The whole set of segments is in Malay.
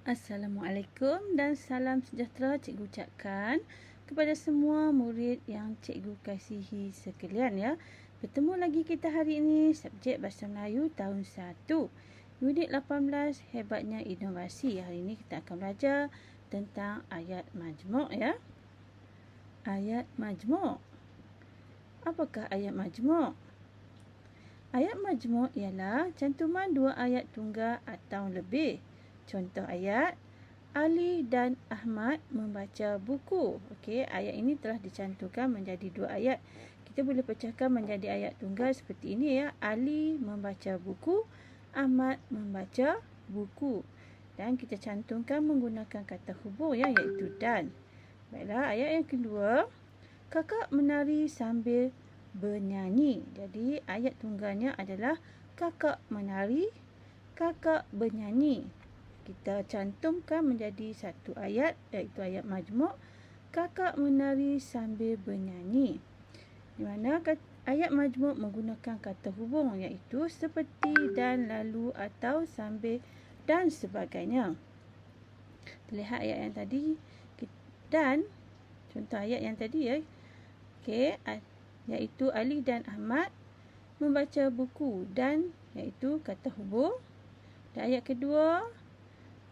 Assalamualaikum dan salam sejahtera cikgu ucapkan kepada semua murid yang cikgu kasihi sekalian ya. Bertemu lagi kita hari ini subjek Bahasa Melayu tahun 1. Unit 18 Hebatnya Inovasi. Hari ini kita akan belajar tentang ayat majmuk ya. Ayat majmuk. Apakah ayat majmuk? Ayat majmuk ialah cantuman dua ayat tunggal atau lebih. Contoh ayat, Ali dan Ahmad membaca buku. Okey, ayat ini telah dicantumkan menjadi dua ayat. Kita boleh pecahkan menjadi ayat tunggal seperti ini ya. Ali membaca buku, Ahmad membaca buku. Dan kita cantumkan menggunakan kata hubung ya, iaitu dan. Baiklah, ayat yang kedua, kakak menari sambil bernyanyi. Jadi ayat tunggalnya adalah kakak menari, kakak bernyanyi. Kita cantumkan menjadi satu ayat, iaitu ayat majmuk, kakak menari sambil bernyanyi. Di mana ayat majmuk menggunakan kata hubung, iaitu seperti, dan, lalu, atau, sambil, dan sebagainya. Terlihat ayat yang tadi, dan contoh ayat yang tadi ya. Okey, iaitu Ali dan Ahmad membaca buku, dan iaitu kata hubung. Dan ayat kedua,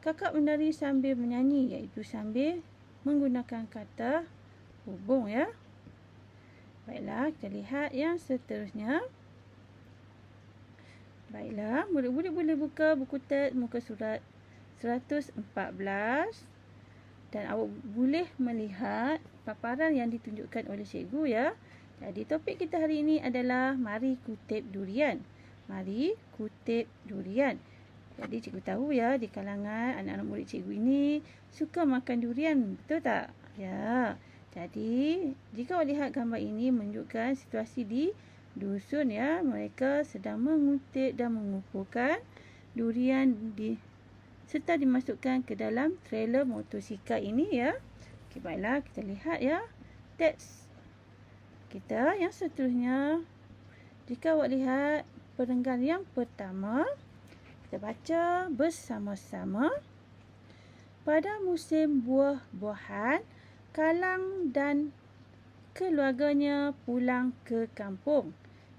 kakak menari sambil menyanyi, iaitu sambil menggunakan kata hubung ya. Baiklah, kita lihat yang seterusnya. Baiklah, murid-murid boleh buka buku teks muka surat 114 dan awak boleh melihat paparan yang ditunjukkan oleh cikgu ya. Jadi topik kita hari ini adalah mari kutip durian. Mari kutip durian. Jadi cikgu tahu ya, di kalangan anak-anak murid cikgu ini suka makan durian, betul tak? Ya. Jadi jika awak lihat gambar ini menunjukkan situasi di dusun ya, mereka sedang mengutip dan mengumpulkan durian serta dimasukkan ke dalam trailer motosikal ini ya. Okey, baiklah kita lihat ya teks kita yang seterusnya. Jika awak lihat perenggan yang pertama, kita baca bersama-sama. Pada musim buah-buahan, Kalang dan keluarganya pulang ke kampung.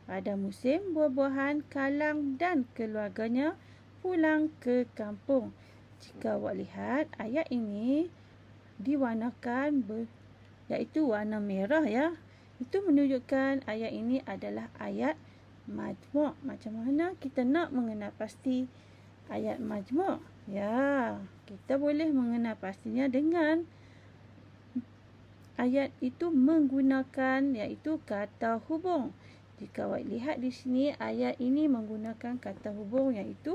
Pada musim buah-buahan, Kalang dan keluarganya pulang ke kampung. Jika awak lihat ayat ini diwarnakan iaitu warna merah ya. Itu menunjukkan ayat ini adalah ayat majmuk. Macam mana kita nak mengenal pasti ayat majmuk? Ya, kita boleh mengenal pastinya dengan ayat itu menggunakan iaitu kata hubung. Jika awak lihat di sini, ayat ini menggunakan kata hubung iaitu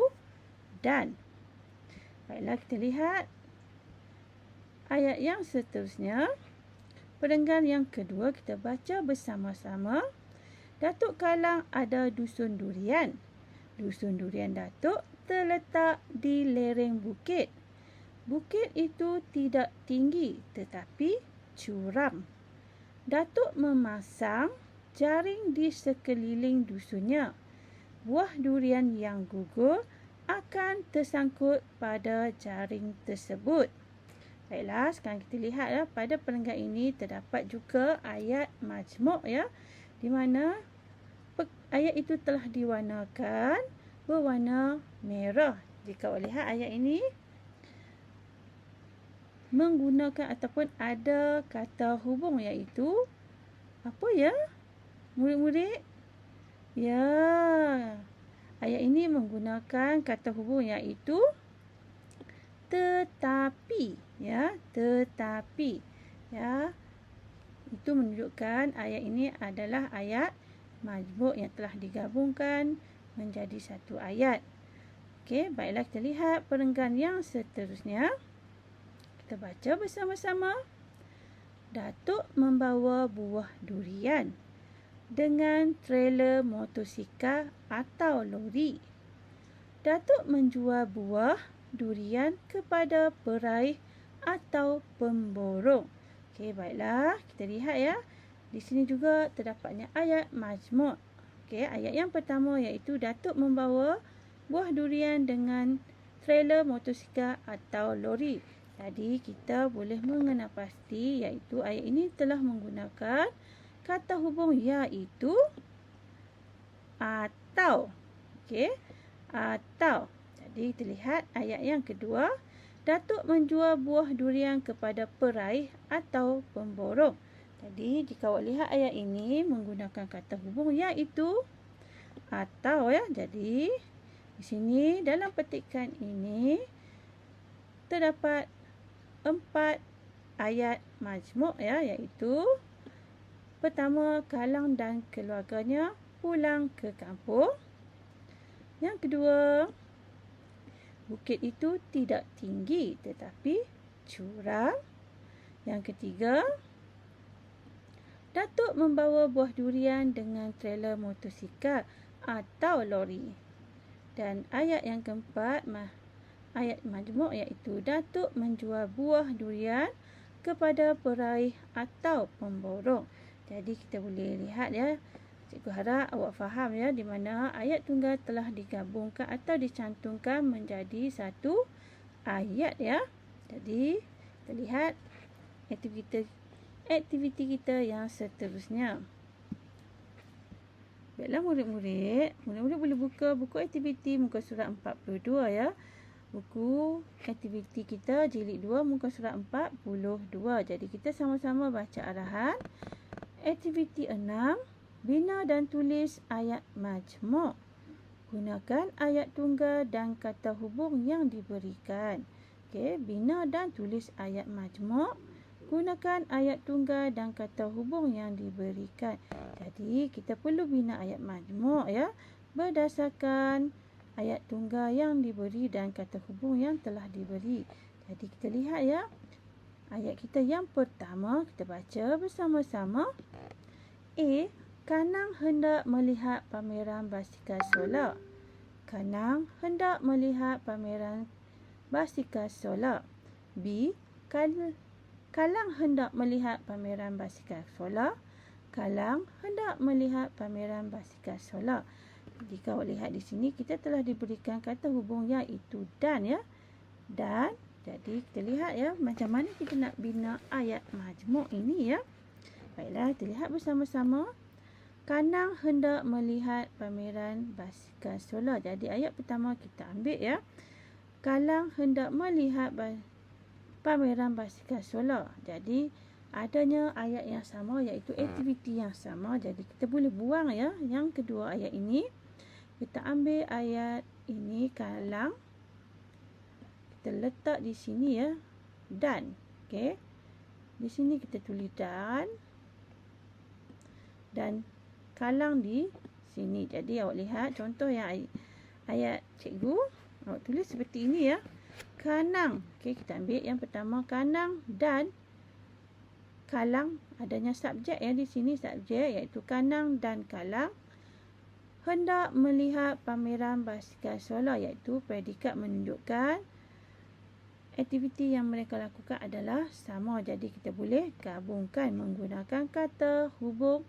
dan. Baiklah, kita lihat ayat yang seterusnya. Perenggan yang kedua kita baca bersama-sama. Datuk Kalang ada dusun durian. Dusun durian Datuk terletak di lereng bukit. Bukit itu tidak tinggi tetapi curam. Datuk memasang jaring di sekeliling dusunnya. Buah durian yang gugur akan tersangkut pada jaring tersebut. Baiklah, sekarang kita lihat ya, pada perenggan ini terdapat juga ayat majmuk ya, di mana ayat itu telah diwarnakan berwarna merah. Jika awak lihat ayat ini menggunakan ataupun ada kata hubung iaitu apa ya? Murid-murid? Ya. Ayat ini menggunakan kata hubung iaitu tetapi ya, tetapi ya. Itu menunjukkan ayat ini adalah ayat majmuk yang telah digabungkan menjadi satu ayat. Okey, baiklah kita lihat perenggan yang seterusnya. Kita baca bersama-sama. Datuk membawa buah durian dengan trailer motosikal atau lori. Datuk menjual buah durian kepada peraih atau pemborong. Okey, baiklah kita lihat ya. Di sini juga terdapatnya ayat majmuk. Okey, ayat yang pertama iaitu Datuk membawa buah durian dengan trailer motosikal atau lori. Jadi kita boleh mengenal pasti iaitu ayat ini telah menggunakan kata hubung iaitu atau. Okey, atau. Jadi kita lihat ayat yang kedua. Datuk menjual buah durian kepada peraih atau pemborong. Jadi jika awak lihat ayat ini menggunakan kata hubung iaitu atau ya. Jadi di sini dalam petikan ini terdapat 4 ayat majmuk ya, iaitu pertama, Kalang dan keluarganya pulang ke kampung. Yang kedua, bukit itu tidak tinggi tetapi curam. Yang ketiga, Datuk membawa buah durian dengan trailer motosikal atau lori. Dan ayat yang keempat, ayat majmuk iaitu Datuk menjual buah durian kepada peraih atau pemborong. Jadi kita boleh lihat ya. Cikgu harap awak faham ya di mana ayat tunggal telah digabungkan atau dicantumkan menjadi satu ayat ya. Jadi kita lihat aktiviti kita yang seterusnya. Baiklah murid-murid boleh buka buku aktiviti muka surat 42 ya. Buku aktiviti kita jilid 2 muka surat 42. Jadi kita sama-sama baca arahan. Aktiviti 6, bina dan tulis ayat majmuk. Gunakan ayat tunggal dan kata hubung yang diberikan. Okey, bina dan tulis ayat majmuk. Gunakan ayat tunggal dan kata hubung yang diberikan. Jadi kita perlu bina ayat majmuk ya, berdasarkan ayat tunggal yang diberi dan kata hubung yang telah diberi. Jadi kita lihat ya. Ayat kita yang pertama kita baca bersama-sama. A. Kanang hendak melihat pameran basikal solar. Kanang hendak melihat pameran basikal solar. B. Kalang hendak melihat pameran basikal solar. Kalang hendak melihat pameran basikal solar. Jika awak lihat di sini kita telah diberikan kata hubung iaitu dan ya. Dan jadi kita lihat ya macam mana kita nak bina ayat majmuk ini ya. Baiklah, kita lihat bersama-sama. Kanang hendak melihat pameran basikal solar. Jadi ayat pertama kita ambil ya. Kalang hendak melihat pameran basikal solar. Jadi adanya ayat yang sama iaitu aktiviti yang sama. Jadi kita boleh buang ya yang kedua ayat ini. Kita ambil ayat ini kalang. Kita letak di sini ya. Dan. Okey. Di sini kita tulis dan kalang di sini. Jadi awak lihat contoh yang ayat cikgu. Awak tulis seperti ini ya. Kanang. Okey, kita ambil yang pertama kanang dan kalang. Adanya subjek ya di sini, subjek iaitu kanang dan kalang. Hendak melihat pameran basikal solar iaitu predikat menunjukkan aktiviti yang mereka lakukan adalah sama. Jadi kita boleh gabungkan menggunakan kata hubung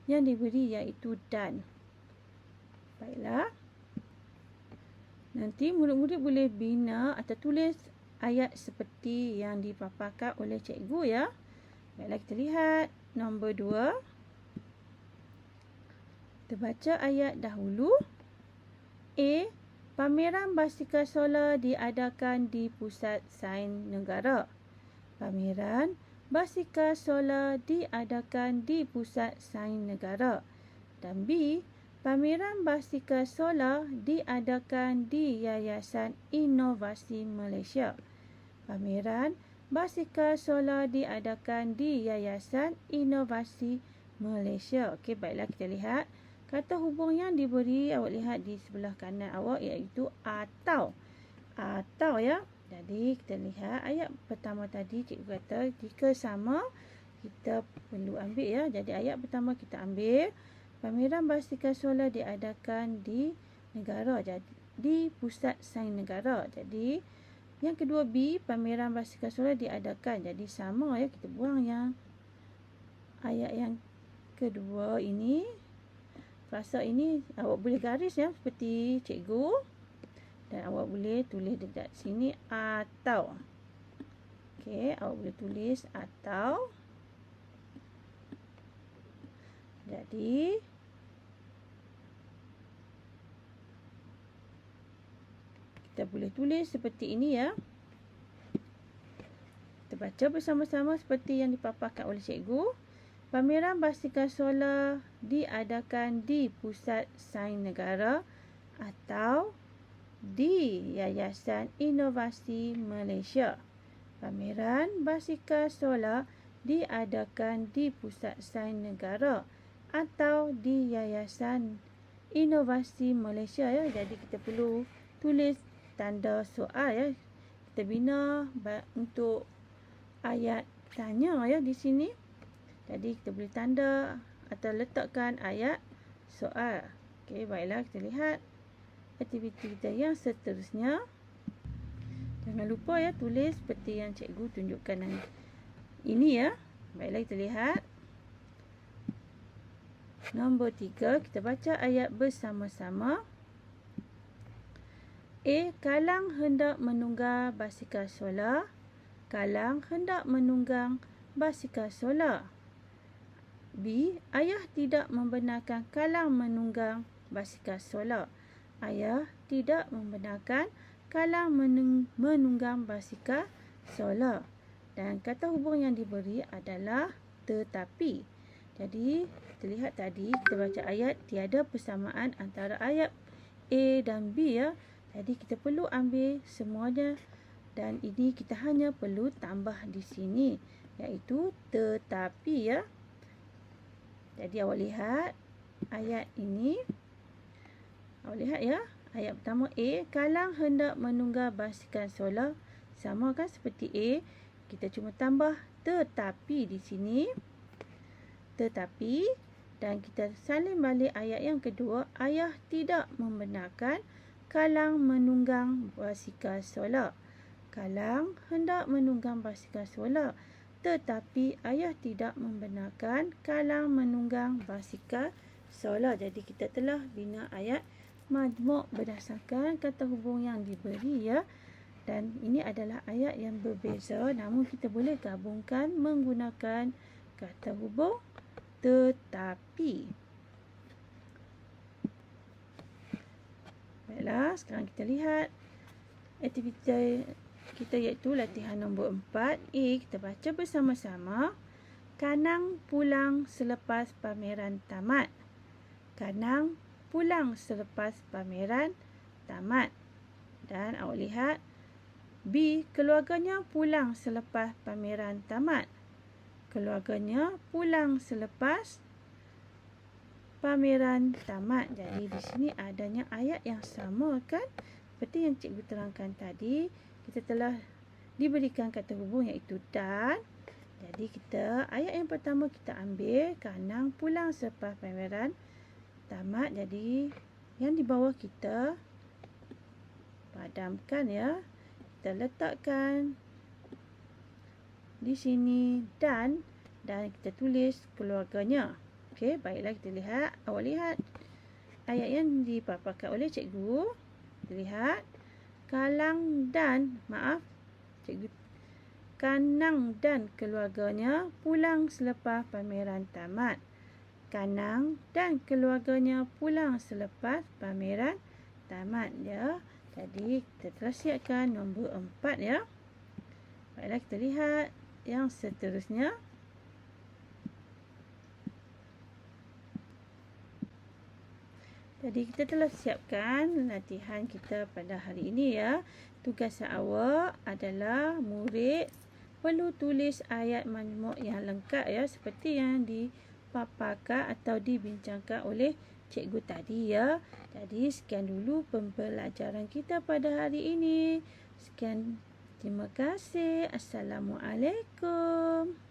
yang diberi iaitu dan. Baiklah. Nanti murid-murid boleh bina atau tulis ayat seperti yang dipaparkan oleh cikgu ya. Baiklah, kita lihat nombor 2. Kita baca ayat dahulu. A. Pameran basikal solar diadakan di Pusat Sains Negara. Pameran basikal solar diadakan di Pusat Sains Negara. Dan B. Pameran basikal solar diadakan di Yayasan Inovasi Malaysia. Pameran basikal solar diadakan di Yayasan Inovasi Malaysia. Okey, baiklah kita lihat. Kata hubung yang diberi awak lihat di sebelah kanan awak iaitu atau. Atau ya. Jadi kita lihat ayat pertama tadi cikgu kata jika sama kita perlu ambil ya. Jadi ayat pertama kita ambil pameran basikal solar diadakan di negara. Jadi di Pusat Sains Negara. Jadi yang kedua B, pameran basikal solar diadakan. Jadi sama ya, kita buang yang ayat yang kedua ini. Frasa ini awak boleh garis ya seperti cikgu. Dan awak boleh tulis dekat sini atau. Okey, awak boleh tulis atau. Jadi kita boleh tulis seperti ini ya. Kita baca bersama-sama seperti yang dipaparkan oleh cikgu. Pameran basikal solar diadakan di Pusat Sains Negara atau di Yayasan Inovasi Malaysia. Pameran basikal solar diadakan di Pusat Sains Negara atau di Yayasan Inovasi Malaysia ya. Jadi kita perlu tulis tanda soal ya. Kita bina untuk ayat tanya ya di sini. Jadi kita boleh tanda atau letakkan ayat soal. Okey, baiklah kita lihat aktiviti kita yang seterusnya. Jangan lupa ya tulis seperti yang cikgu tunjukkan ini ya. Baiklah kita lihat. Nombor 3, kita baca ayat bersama-sama. A. Kalang hendak menunggang basikal solar. Kalang hendak menunggang basikal solar. B. Ayah tidak membenarkan Kalang menunggang basikal solar. Ayah tidak membenarkan Kalang menunggang basikal solar. Dan kata hubung yang diberi adalah tetapi. Jadi, kita lihat tadi, kita baca ayat, tiada persamaan antara ayat A dan B ya. Jadi, kita perlu ambil semuanya. Dan ini kita hanya perlu tambah di sini, iaitu tetapi ya. Jadi awak lihat ayat ini. Awak lihat ya. Ayat pertama A. Kalang hendak menunggang basikal solar. Sama kan seperti A. Kita cuma tambah tetapi di sini. Tetapi. Dan kita salin balik ayat yang kedua. Ayah tidak membenarkan Kalang menunggang basikal solar. Kalang hendak menunggang basikal solar. Tetapi ayah tidak membenarkan Kalang menunggang basikal solar. Jadi kita telah bina ayat majmuk berdasarkan kata hubung yang diberi ya. Dan ini adalah ayat yang berbeza, namun kita boleh gabungkan menggunakan kata hubung tetapi. Baiklah, sekarang kita lihat aktiviti kita iaitu latihan nombor 4. A. Kita baca bersama-sama. Kanang pulang selepas pameran tamat. Kanang pulang selepas pameran tamat. Dan awak lihat B. Keluarganya pulang selepas pameran tamat. Keluarganya pulang selepas pameran tamat. Jadi di sini adanya ayat yang sama kan? Seperti yang cikgu terangkan tadi, kita telah diberikan kata hubung iaitu dan. Jadi kita ayat yang pertama kita ambil Kanang pulang selepas pameran tamat. Jadi yang di bawah kita padamkan ya. Kita letakkan di sini dan kita tulis keluarganya. Okey, baiklah kita lihat. Awak lihat ayat yang dipaparkan oleh cikgu. Kita lihat Kanang dan keluarganya pulang selepas pameran tamat. Kanang dan keluarganya pulang selepas pameran tamat ya. Jadi kita telah siapkan nombor 4 ya. Baiklah kita lihat yang seterusnya. Jadi kita telah siapkan latihan kita pada hari ini ya. Tugas awak adalah murid perlu tulis ayat majmuk yang lengkap ya, seperti yang dipaparkan atau dibincangkan oleh cikgu tadi ya. Jadi sekian dulu pembelajaran kita pada hari ini. Sekian, terima kasih. Assalamualaikum.